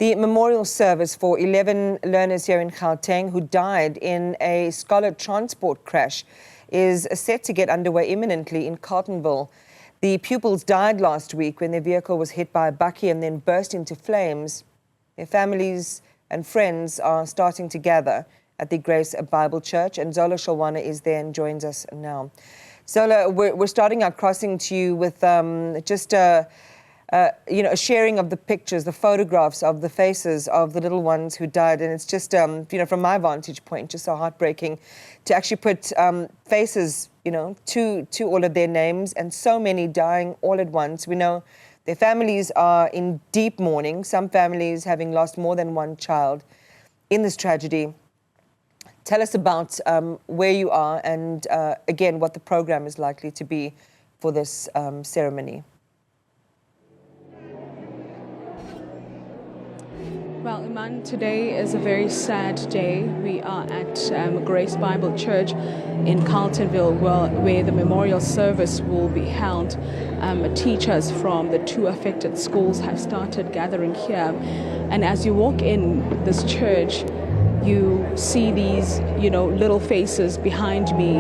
The memorial service for 11 learners here in Gauteng who died in a scholar transport crash is set to get underway imminently in Carletonville. The pupils died last week when their vehicle was hit by a bakkie and then burst into flames. Their families and friends are starting to gather at the Grace Bible Church, and Zola Sholwana is there and joins us now. Zola, we're starting our crossing to you with just a sharing of the pictures, the photographs of the faces of the little ones who died. And it's just, from my vantage point, just so heartbreaking to actually put faces, to all of their names, and so many dying all at once. We know their families are in deep mourning, some families having lost more than one child in this tragedy. Tell us about where you are and, again, what the program is likely to be for this ceremony. Well, Iman, today is a very sad day. We are at Grace Bible Church in Carletonville, where the memorial service will be held. Teachers from the two affected schools have started gathering here. And as you walk in this church, you see these, little faces behind me,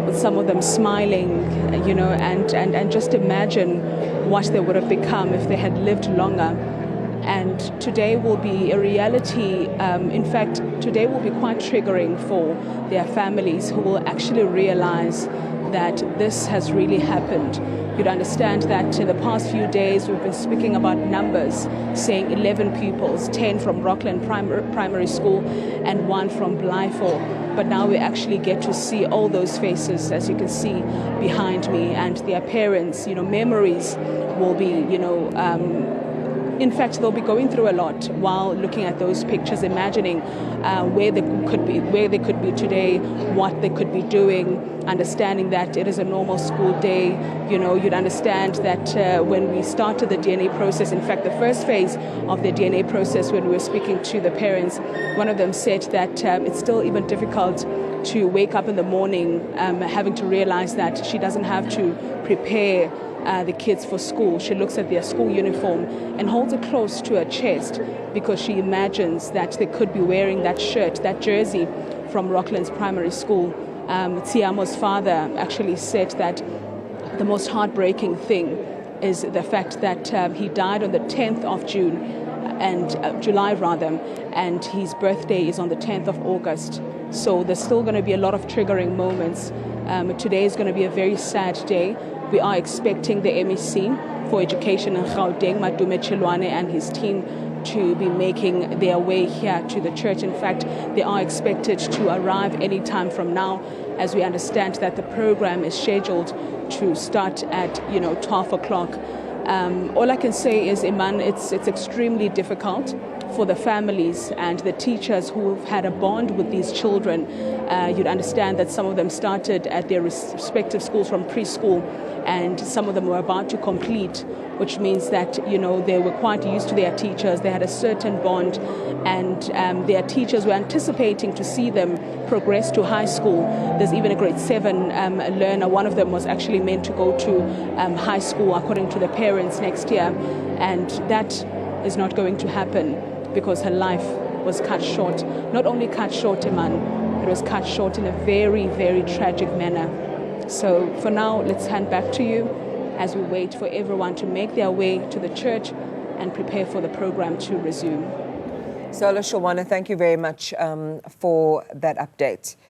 with some of them smiling, and just imagine what they would have become if they had lived longer. And today will be a reality. In fact, today will be quite triggering for their families, who will actually realize that this has really happened. You'd understand that in the past few days we've been speaking about numbers, saying 11 pupils, 10 from Rockland Primary School and 1 from Blythorpe. But now we actually get to see all those faces, as you can see behind me, and their parents. Memories will be, in fact, they'll be going through a lot while looking at those pictures, imagining where they could be today, what they could be doing, understanding that it is a normal school day. You'd understand that when we started the DNA process, in fact, the first phase of the DNA process, when we were speaking to the parents, one of them said that it's still even difficult to wake up in the morning having to realize that she doesn't have to prepare the kids for school. She looks at their school uniform and holds it close to her chest because she imagines that they could be wearing that shirt, that jersey from Rockland's primary school. Tiamo's father actually said that the most heartbreaking thing is the fact that he died on the 10th of June, and July rather, and his birthday is on the 10th of August. So there's still going to be a lot of triggering moments. Today is going to be a very sad day. We are expecting the MEC for Education in Gauteng, Zola Sholwana, and his team to be making their way here to the church. In fact, they are expected to arrive any time from now, as we understand that the program is scheduled to start at 12 o'clock. All I can say is, Iman, it's extremely difficult for the families and the teachers who've had a bond with these children. You'd understand that some of them started at their respective schools from preschool, and some of them were about to complete, which means that, they were quite used to their teachers. They had a certain bond, and their teachers were anticipating to see them progress to high school. There's even a grade 7 learner. One of them was actually meant to go to high school, according to the parents, next year. And that is not going to happen because her life was cut short. Not only cut short, Iman, it was cut short in a very, very tragic manner. So for now, let's hand back to you as we wait for everyone to make their way to the church and prepare for the program to resume. Zola Sholwana, thank you very much for that update.